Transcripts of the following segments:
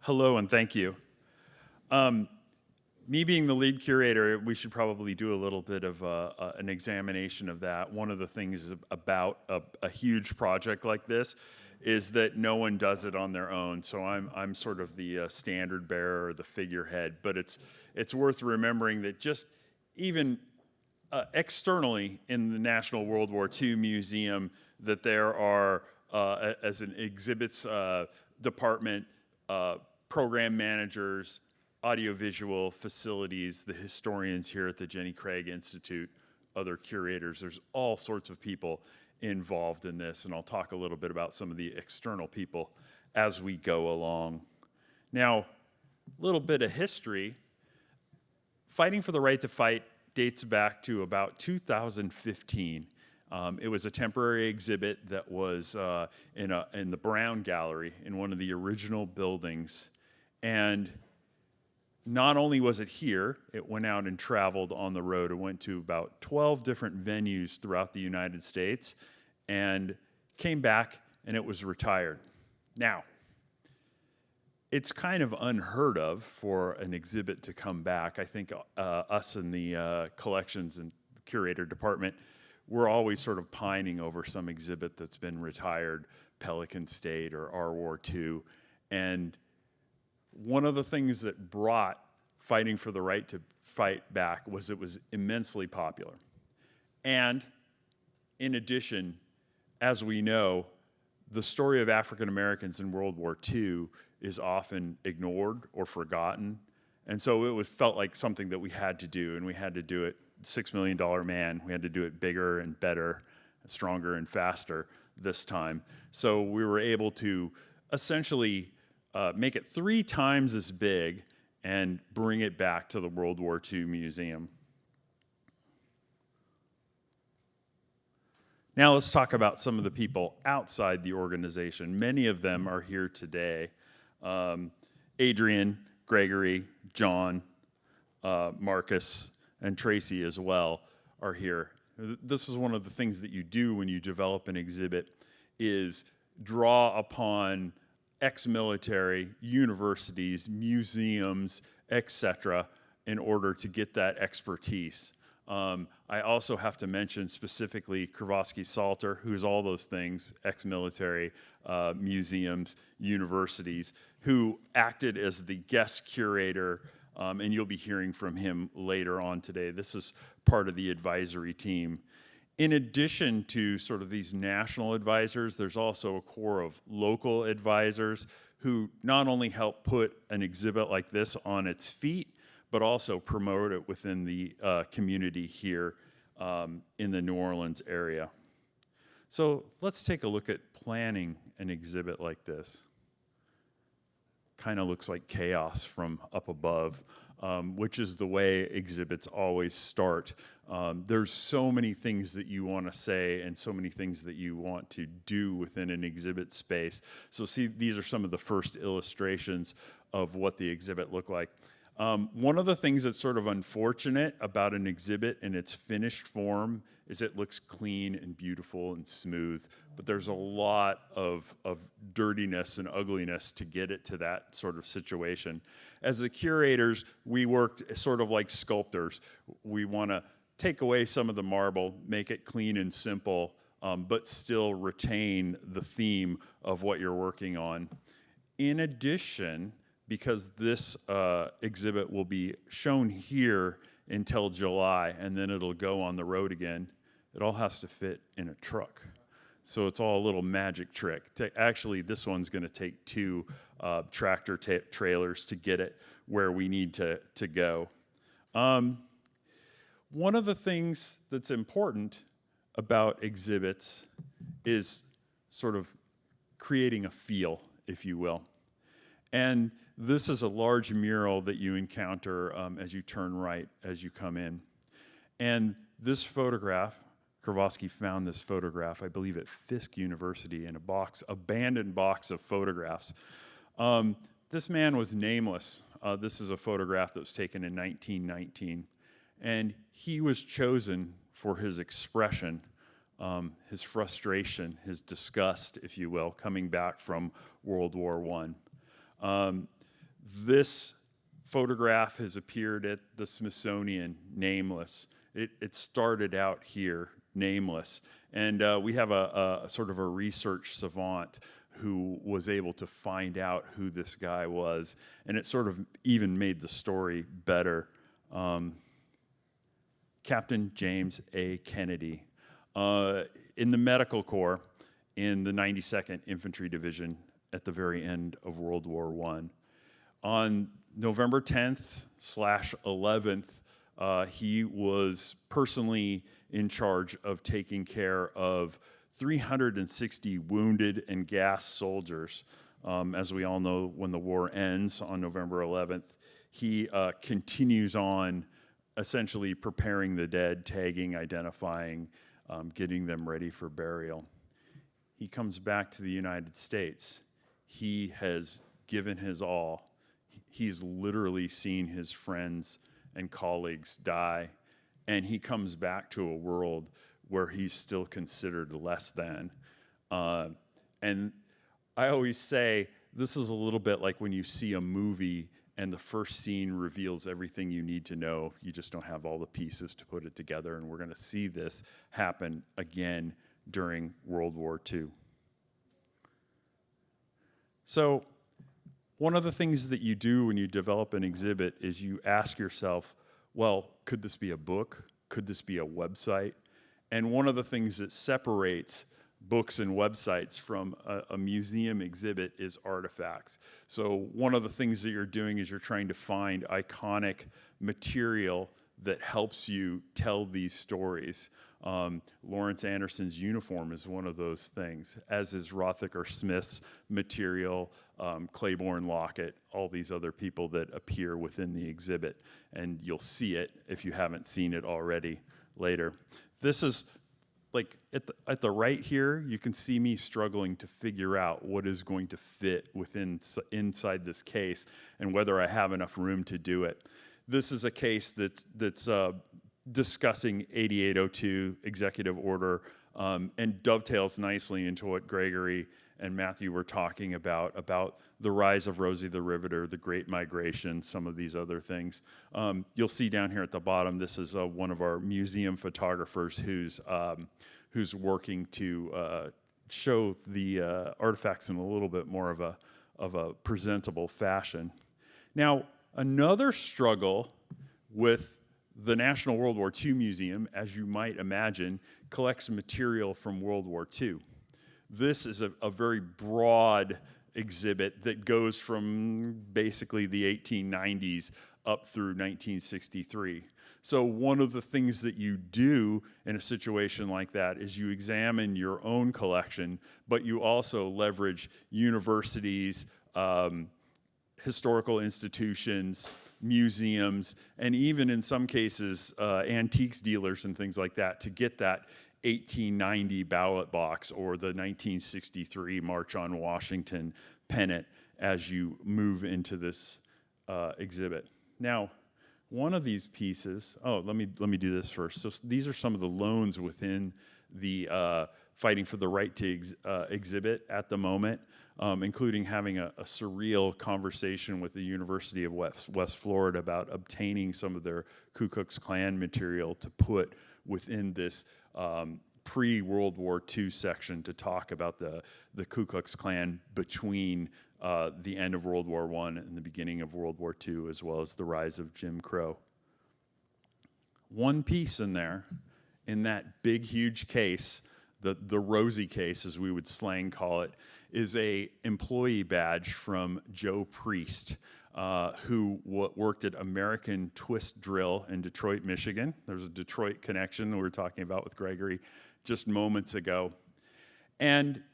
Hello and thank you. Me being the lead curator, we should probably do a little bit of an examination of that. One of the things about a huge project like this is that no one does it on their own. So I'm sort of the standard bearer or the figurehead, but it's worth remembering that just even externally in the National World War II Museum, that there are, as an exhibits department, program managers, audiovisual facilities, the historians here at the Jenny Craig Institute, other curators. There's all sorts of people involved in this, and I'll talk a little bit about some of the external people as we go along. Now, a little bit of history. Fighting for the Right to Fight dates back to about 2015. It was a temporary exhibit that was in the Brown Gallery in one of the original buildings. And not only was it here, it went out and traveled on the road. It went to about 12 different venues throughout the United States and came back, and it was retired. Now, it's kind of unheard of for an exhibit to come back. I think us in the collections and curator department, we're always sort of pining over some exhibit that's been retired, Pelican State or Our War II. And one of the things that brought Fighting for the Right to Fight back was it was immensely popular. And in addition, as we know, the story of African Americans in World War II is often ignored or forgotten. And so it felt like something that we had to do, and we had to do it $6 million man. We had to do it bigger and better, stronger and faster this time. So we were able to essentially make it 3 times as big and bring it back to the World War II Museum. Now let's talk about some of the people outside the organization. Many of them are here today. Adrian, Gregory, John, Marcus, and Tracy as well are here. This is one of the things that you do when you develop an exhibit, is draw upon ex-military, universities, museums, etc., in order to get that expertise. I also have to mention specifically Kravosky Salter, who's all those things, ex-military, museums, universities, who acted as the guest curator, and you'll be hearing from him later on today. This is part of the advisory team. In addition to sort of these national advisors, there's also a core of local advisors who not only help put an exhibit like this on its feet, but also promote it within the community here in the New Orleans area. So let's take a look at planning an exhibit like this. Kind of looks like chaos from up above, which is the way exhibits always start. There's so many things that you want to say and so many things that you want to do within an exhibit space. So see, these are some of the first illustrations of what the exhibit looked like. One of the things that's sort of unfortunate about an exhibit in its finished form is it looks clean and beautiful and smooth, but there's a lot of dirtiness and ugliness to get it to that sort of situation. As the curators, we worked sort of like sculptors. We want to take away some of the marble, make it clean and simple, but still retain the theme of what you're working on. In addition, because this exhibit will be shown here until July, and then it'll go on the road again, it all has to fit in a truck. So it's all a little magic trick. Actually, this one's going to take 2 tractor trailers to get it where we need to go. One of the things that's important about exhibits is sort of creating a feel, if you will. And this is a large mural that you encounter as you turn right as you come in. And this photograph, Kravosky found this photograph, I believe at Fisk University, in a box, abandoned box of photographs. This man was nameless. This is a photograph that was taken in 1919. And he was chosen for his expression, his frustration, his disgust, if you will, coming back from World War I. This photograph has appeared at the Smithsonian, nameless. It started out here, nameless. And we have a sort of a research savant who was able to find out who this guy was. And it sort of even made the story better. Captain James A. Kennedy, in the Medical Corps in the 92nd Infantry Division at the very end of World War I. On November 10th/11th, he was personally in charge of taking care of 360 wounded and gassed soldiers. As we all know, when the war ends on November 11th, he continues on essentially preparing the dead, tagging, identifying, getting them ready for burial. He comes back to the United States. He has given his all. He's literally seen his friends and colleagues die, and he comes back to a world where he's still considered less than. And I always say, this is a little bit like when you see a movie and the first scene reveals everything you need to know. You just don't have all the pieces to put it together, and we're going to see this happen again during World War II. So one of the things that you do when you develop an exhibit is you ask yourself, well, could this be a book? Could this be a website? And one of the things that separates books and websites from a museum exhibit is artifacts. So one of the things that you're doing is you're trying to find iconic material that helps you tell these stories. Lawrence Anderson's uniform is one of those things, as is Rothacker Smith's material, Claiborne Lockett, all these other people that appear within the exhibit. And you'll see it if you haven't seen it already later. This is like at the right here, you can see me struggling to figure out what is going to fit inside this case and whether I have enough room to do it. This is a case that's discussing 8802 executive order and dovetails nicely into what Gregory and Matthew were talking about the rise of Rosie the Riveter, the Great Migration, some of these other things. You'll see down here at the bottom, this is one of our museum photographers who's working to show the artifacts in a little bit more of a presentable fashion. Now, another struggle with the National World War II Museum, as you might imagine, collects material from World War II. This is a very broad exhibit that goes from basically the 1890s up through 1963. So one of the things that you do in a situation like that is you examine your own collection, but you also leverage universities, historical institutions, museums, and even in some cases, antiques dealers and things like that to get that 1890 ballot box or the 1963 March on Washington pennant as you move into this exhibit. Now, one of these pieces, let me do this first. So these are some of the loans within the Fighting for the Right to exhibit at the moment, including having a surreal conversation with the University of West Florida about obtaining some of their Ku Klux Klan material to put within this pre-World War II section to talk about the Ku Klux Klan between the end of World War I and the beginning of World War II, as well as the rise of Jim Crow. One piece in there, in that big, huge case, the Rosie case, as we would slang call it, is a employee badge from Joe Priest, who worked at American Twist Drill in Detroit, Michigan. There's a Detroit connection that we were talking about with Gregory just moments ago. And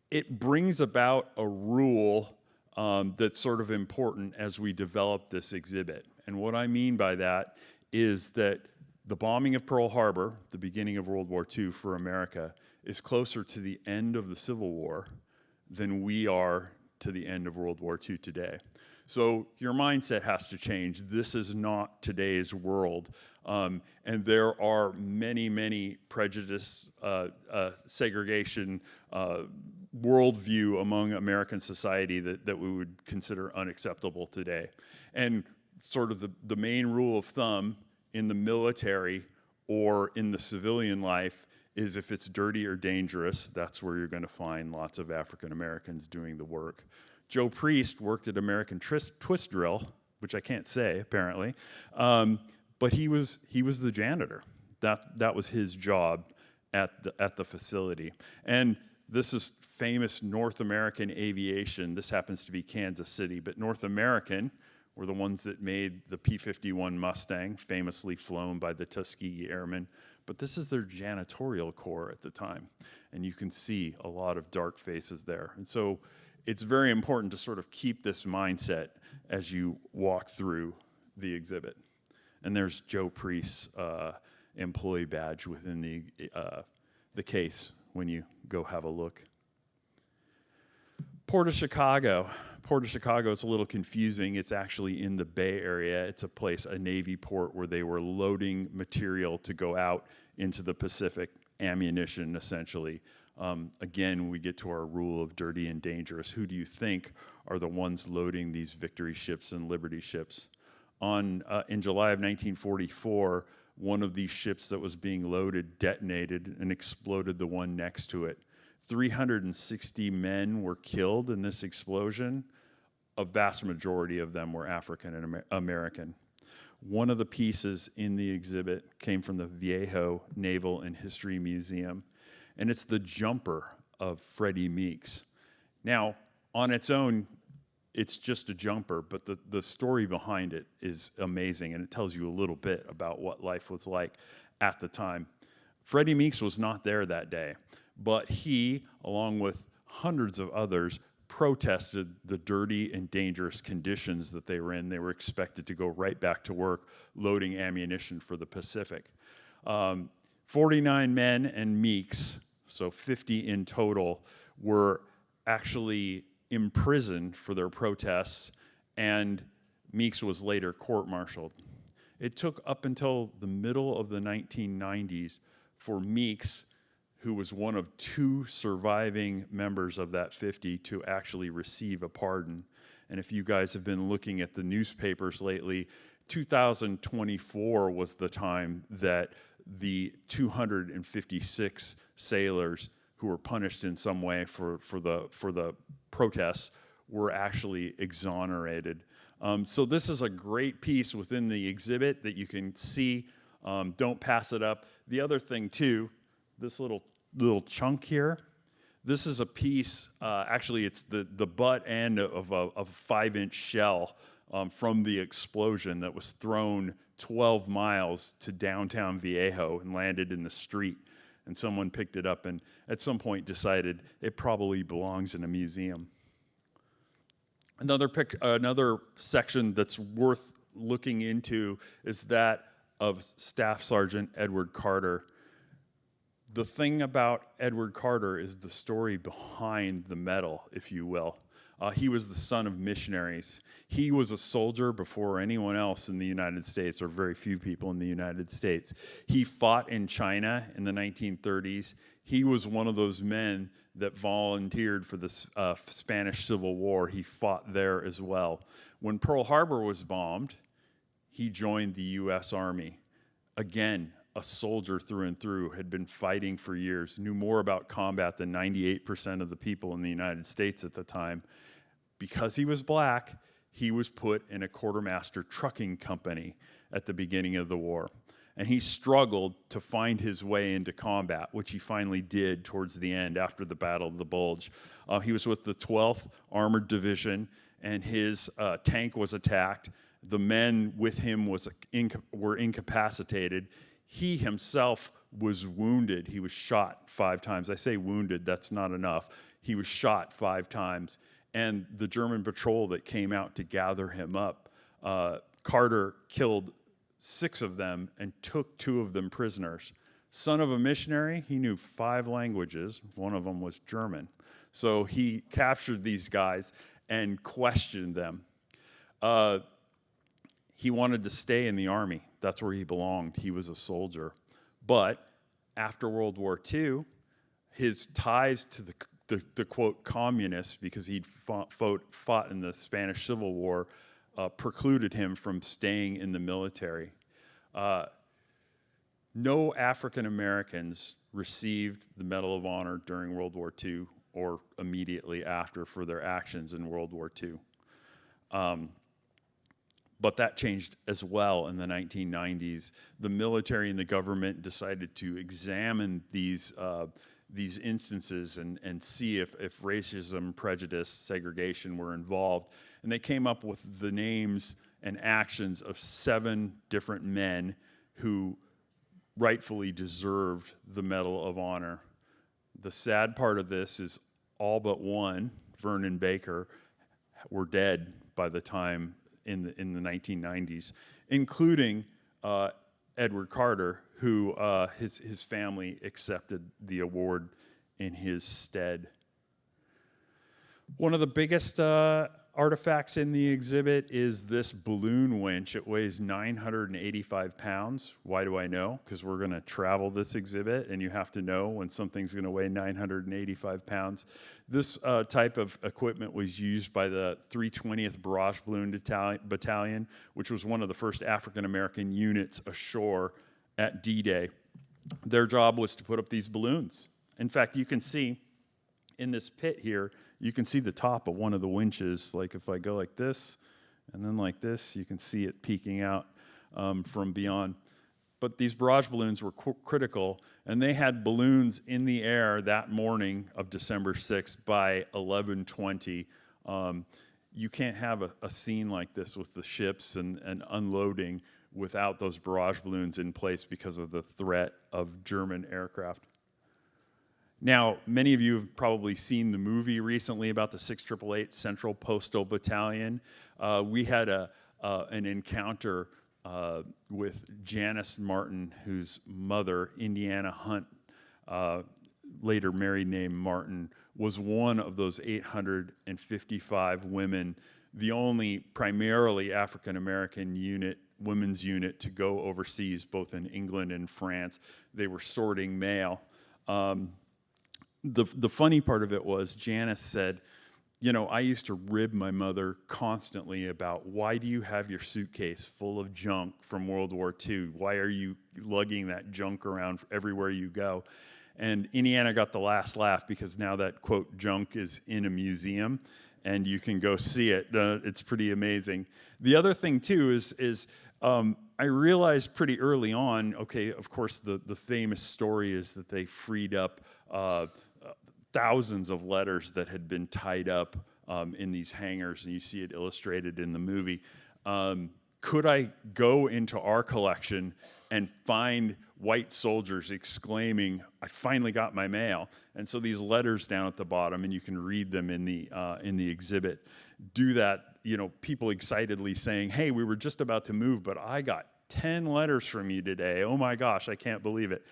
it brings about a rule that's sort of important as we develop this exhibit. And what I mean by that is that the bombing of Pearl Harbor, the beginning of World War II for America, is closer to the end of the Civil War than we are to the end of World War II today. So your mindset has to change. This is not today's world. And there are many, many prejudice, segregation, worldview among American society that we would consider unacceptable today. And sort of the main rule of thumb in the military or in the civilian life is if it's dirty or dangerous, that's where you're going to find lots of African Americans doing the work. Joe Priest worked at American Twist Drill, which I can't say apparently, but he was the janitor. That was his job at the facility. And this is famous North American aviation. This happens to be Kansas City, but North American were the ones that made the P-51 Mustang, famously flown by the Tuskegee Airmen. But this is their janitorial corps at the time. And you can see a lot of dark faces there. And so it's very important to sort of keep this mindset as you walk through the exhibit. And there's Joe Priest's employee badge within the case when you go have a look. Port of Chicago. Port of Chicago is a little confusing. It's actually in the Bay Area. It's a Navy port where they were loading material to go out into the Pacific, ammunition essentially. Again, we get to our rule of dirty and dangerous. Who do you think are the ones loading these Victory ships and Liberty ships? In July of 1944, one of these ships that was being loaded detonated and exploded the one next to it. 360 men were killed in this explosion. A vast majority of them were African American. One of the pieces in the exhibit came from the Viejo Naval and History Museum, and it's the jumper of Freddie Meeks. Now, on its own, it's just a jumper, but the story behind it is amazing, and it tells you a little bit about what life was like at the time. Freddie Meeks was not there that day, but he, along with hundreds of others, protested the dirty and dangerous conditions that they were in. They were expected to go right back to work loading ammunition for the Pacific. 49 men and Meeks, so 50 in total, were actually imprisoned for their protests, and Meeks was later court-martialed. It took up until the middle of the 1990s for Meeks, who was one of 2 surviving members of that 50, to actually receive a pardon. And if you guys have been looking at the newspapers lately, 2024 was the time that the 256 sailors who were punished in some way for the protests were actually exonerated. So this is a great piece within the exhibit that you can see. Don't pass it up. The other thing too, this little chunk here, this is a piece, actually it's the butt end of a 5-inch shell from the explosion that was thrown 12 miles to downtown Viejo and landed in the street. And someone picked it up and at some point decided it probably belongs in a museum. Another section that's worth looking into is that of Staff Sergeant Edward Carter. The thing about Edward Carter is the story behind the medal, if you will. He was the son of missionaries. He was a soldier before anyone else in the United States, or very few people in the United States. He fought in China in the 1930s. He was one of those men that volunteered for the Spanish Civil War. He fought there as well. When Pearl Harbor was bombed, he joined the U.S. Army. Again, a soldier through and through, had been fighting for years, knew more about combat than 98% of the people in the United States at the time. Because he was black, he was put in a quartermaster trucking company at the beginning of the war. And he struggled to find his way into combat, which he finally did towards the end after the Battle of the Bulge. He was with the 12th Armored Division, and his tank was attacked. The men with him were incapacitated. He himself was wounded. He was shot 5 times. I say wounded, that's not enough. He was shot 5 times. And the German patrol that came out to gather him up, Carter killed 6 of them and took 2 of them prisoners. Son of a missionary, he knew 5 languages. One of them was German. So he captured these guys and questioned them. He wanted to stay in the army. That's where he belonged. He was a soldier. But after World War II, his ties the quote communists, because he'd fought in the Spanish Civil War, precluded him from staying in the military. No African Americans received the Medal of Honor during World War II or immediately after for their actions in World War II. But that changed as well in the 1990s. The military and the government decided to examine these instances and see if racism, prejudice, segregation were involved. And they came up with the names and actions of 7 different men who rightfully deserved the Medal of Honor. The sad part of this is all but one, Vernon Baker, were dead by the time in the 1990s, including Edward Carter, who his family accepted the award in his stead. One of the biggest artifacts in the exhibit is this balloon winch. It weighs 985 pounds. Why do I know? Because we're going to travel this exhibit, and you have to know when something's going to weigh 985 pounds. This type of equipment was used by the 320th Barrage Balloon Battalion, which was one of the first African-American units ashore at D-Day. Their job was to put up these balloons. In fact, you can see in this pit here, you can see the top of one of the winches. Like if I go like this and then like this, you can see it peeking out from beyond. But these barrage balloons were critical, and they had balloons in the air that morning of December 6th by 11:20. You can't have a scene like this with the ships and unloading without those barrage balloons in place because of the threat of German aircraft. Now, many of you have probably seen the movie recently about the 688 Central Postal Battalion. We had an encounter with Janice Martin, whose mother, Indiana Hunt, later married name Martin, was one of those 855 women, the only primarily African-American women's unit to go overseas, both in England and France. They were sorting mail. The funny part of it was Janice said, you know, I used to rib my mother constantly about, why do you have your suitcase full of junk from World War II? Why are you lugging that junk around everywhere you go? And Indiana got the last laugh because now that, quote, junk is in a museum and you can go see it. It's pretty amazing. The other thing, too, is I realized pretty early on, okay, of course, the famous story is that they freed up thousands of letters that had been tied up in these hangars, and you see it illustrated in the movie. Could I go into our collection and find white soldiers exclaiming, I finally got my mail? And so these letters down at the bottom, and you can read them in the exhibit, do that, you know, people excitedly saying, hey, we were just about to move, but I got 10 letters from you today. Oh my gosh, I can't believe it.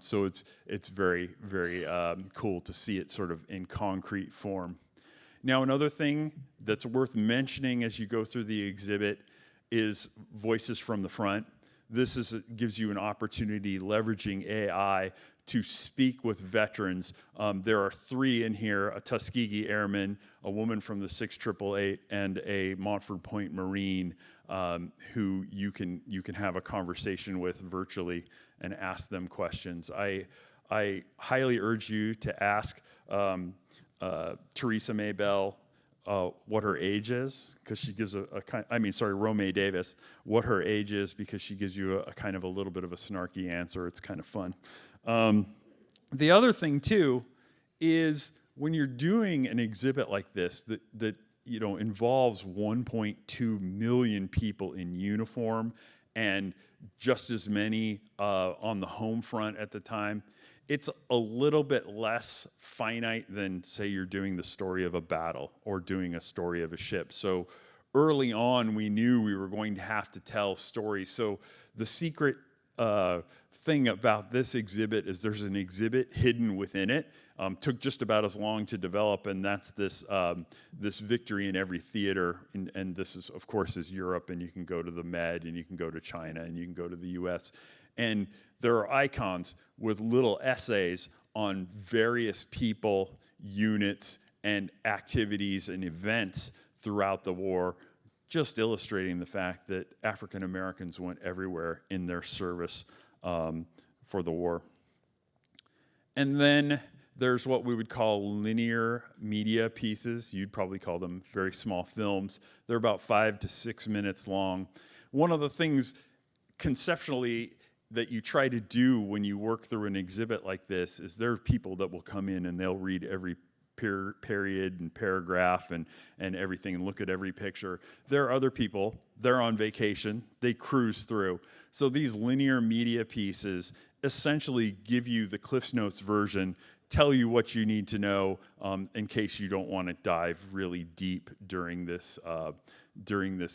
So it's very, very cool to see it sort of in concrete form. Now, another thing that's worth mentioning as you go through the exhibit is Voices from the Front. This gives you an opportunity, leveraging AI, to speak with veterans. There are 3 in here, a Tuskegee Airman, a woman from the 688, and a Montford Point Marine who you can have a conversation with virtually and ask them questions. I highly urge you to ask Teresa Maybell what her age is, because she gives Romay Davis, what her age is, because she gives you a kind of a little bit of a snarky answer. It's kind of fun. The other thing, too, is when you're doing an exhibit like this that you know involves 1.2 million people in uniform and just as many on the home front at the time, it's a little bit less finite than, say, you're doing the story of a battle or doing a story of a ship. So early on, we knew we were going to have to tell stories. So the secret thing about this exhibit is there's an exhibit hidden within it. Took just about as long to develop, and that's this victory in every theater. And this is, of course, is Europe, and you can go to the Med, and you can go to China, and you can go to the U.S. And there are icons with little essays on various people, units, and activities and events throughout the war, just illustrating the fact that African Americans went everywhere in their service for the war. And then there's what we would call linear media pieces. You'd probably call them very small films. They're about 5 to 6 minutes long. One of the things conceptually that you try to do when you work through an exhibit like this is there are people that will come in and they'll read every period and paragraph and everything and look at every picture. There are other people, they're on vacation, they cruise through. So these linear media pieces essentially give you the Cliff's Notes version, tell you what you need to know in case you don't want to dive really deep during this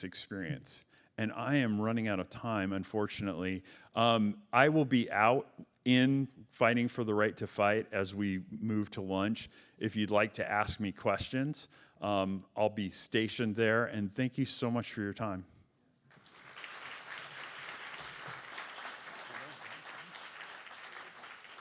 experience. And I am running out of time, unfortunately. I will be out in Fighting for the Right to Fight as we move to lunch. If you'd like to ask me questions, I'll be stationed there. And thank you so much for your time.